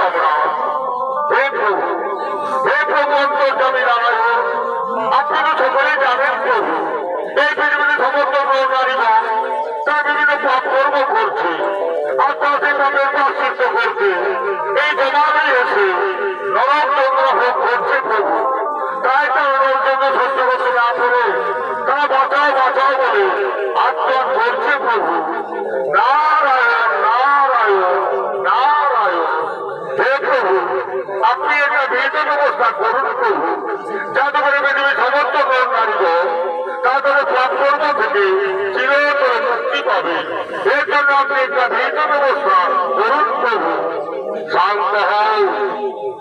আমরা। হে প্রভু, হে প্রভু অন্তর্যামী নারায়ণ, আপনি তো সকলেই জানেন প্রভু, এই পৃথিবীতে সমস্ত নারীগণ তারা বিভিন্ন পাপ কর্ম করছে, আর তারা সেই পাপের প্রায়শ্চিত্ত করছে এই জমানে এসে নরক যন্ত্র ভোগ করছে প্রভু। তাই তারা নরক যন্ত্র সহ্য করতে না করে তারা বাঁচাও বাঁচাও বলে আত্মন করছে প্রভু। নারায়ণ নারায়ণ নারায়ণ। হে প্রভু, আপনি একটা বিহিত ব্যবস্থা করুন প্রভু, যাতে করে পৃথিবীর সমস্ত নারীগণ তাদের পাপ কর্ম থেকে চিরতরে মুক্তি পাবে। এর জন্য আপনি একটা বিহিত ব্যবস্থা করুন প্রভু। শান্ত হও,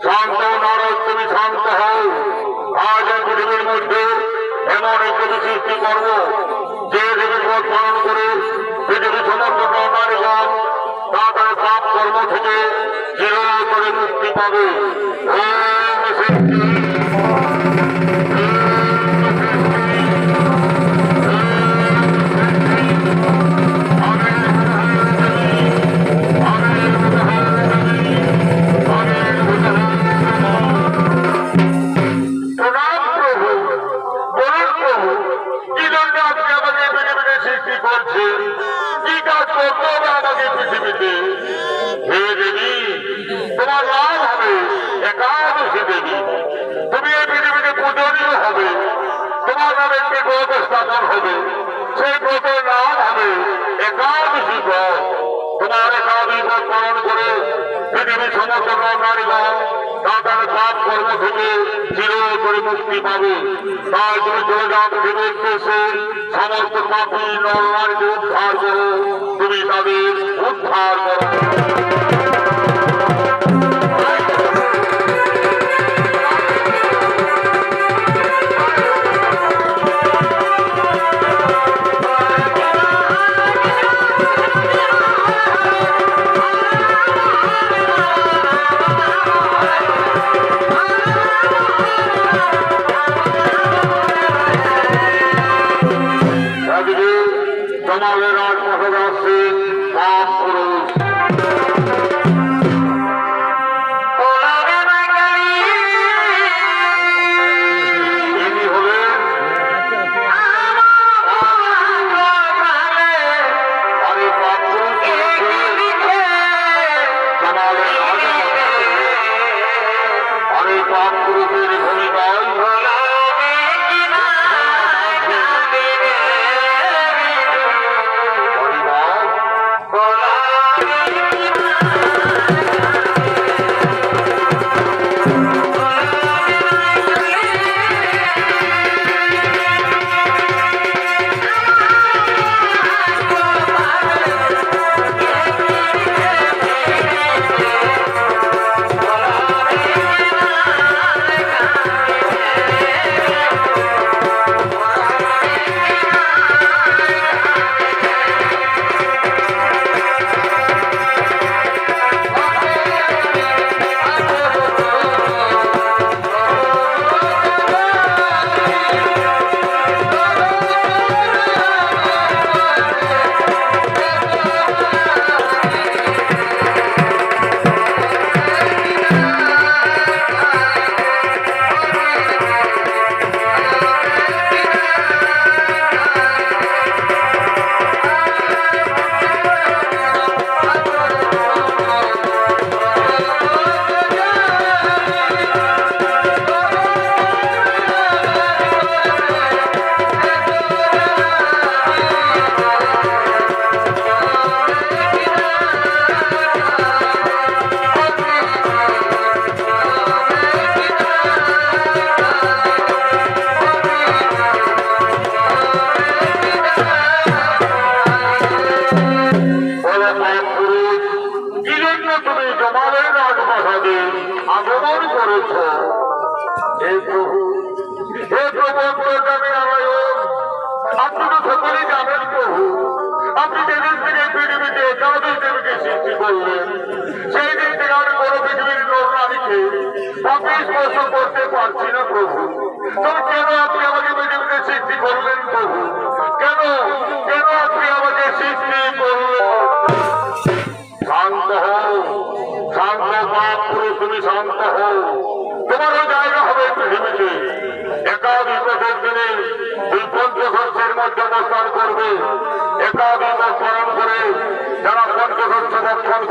শান্ত নারদ, তুমি শান্ত হও। আজ এই পৃথিবীর মধ্যে এমন এক দেবী সৃষ্টি করব, যে দেবী পথ পালন করে পৃথিবীর সমস্ত নারীগণ তাদের পাপ কর্ম থেকে চিরতরে মুক্তি পাবে। ওম শক্তি স্থাপন হবে, সেই ব্রতের নাম হবে একাদশী ব্রত। তোমার একাদশী ব্রত পালন করে পৃথিবীর সমস্ত নারীগণ তাদের পাপ কর্ম থেকে চিরতরে মুক্তি পাবে। তাই তুমি চলে যাও পৃথিবীর দেশে, সমস্ত পাপী নর নারীকে উদ্ধার করো, তুমি তাদের উদ্ধার করো। জমালের রাজপথে যাচ্ছে পাপ পুরুষ। ইনি হলেন আরে পাপ পুরুষ জমালের রাজপথে। আরে পাপ পুরুষের ভূমিকায় আগমন করেছ। হে প্রভু, হে প্রভু অন্তর্যামী নারায়ণ, আপনি তো সকলেই জানেন প্রভু, আপনি যেদিন থেকে পৃথিবীতে একাদশ দেবীকে সৃষ্টি করলেন, সেই দিন থেকে আমি কোনো পৃথিবীর নারীকে পাপে স্পর্শ করতে পারছি না প্রভু। তবে কেন আপনি আমাকে পৃথিবীতে সৃষ্টি করলেন প্রভু? কেন কেন আপনি আমাকে সৃষ্টি করলেন? শান্ত হও, শান্ত পাপ তুমি শান্ত হও, তোমারও জায়গা হবে পৃথিবীতে। একাধিপতির দিনে এই পঞ্চশস্যের মধ্যে অবস্থান করবে। একাধিপত পালন করে যারা পঞ্চশস্য ভক্ষণ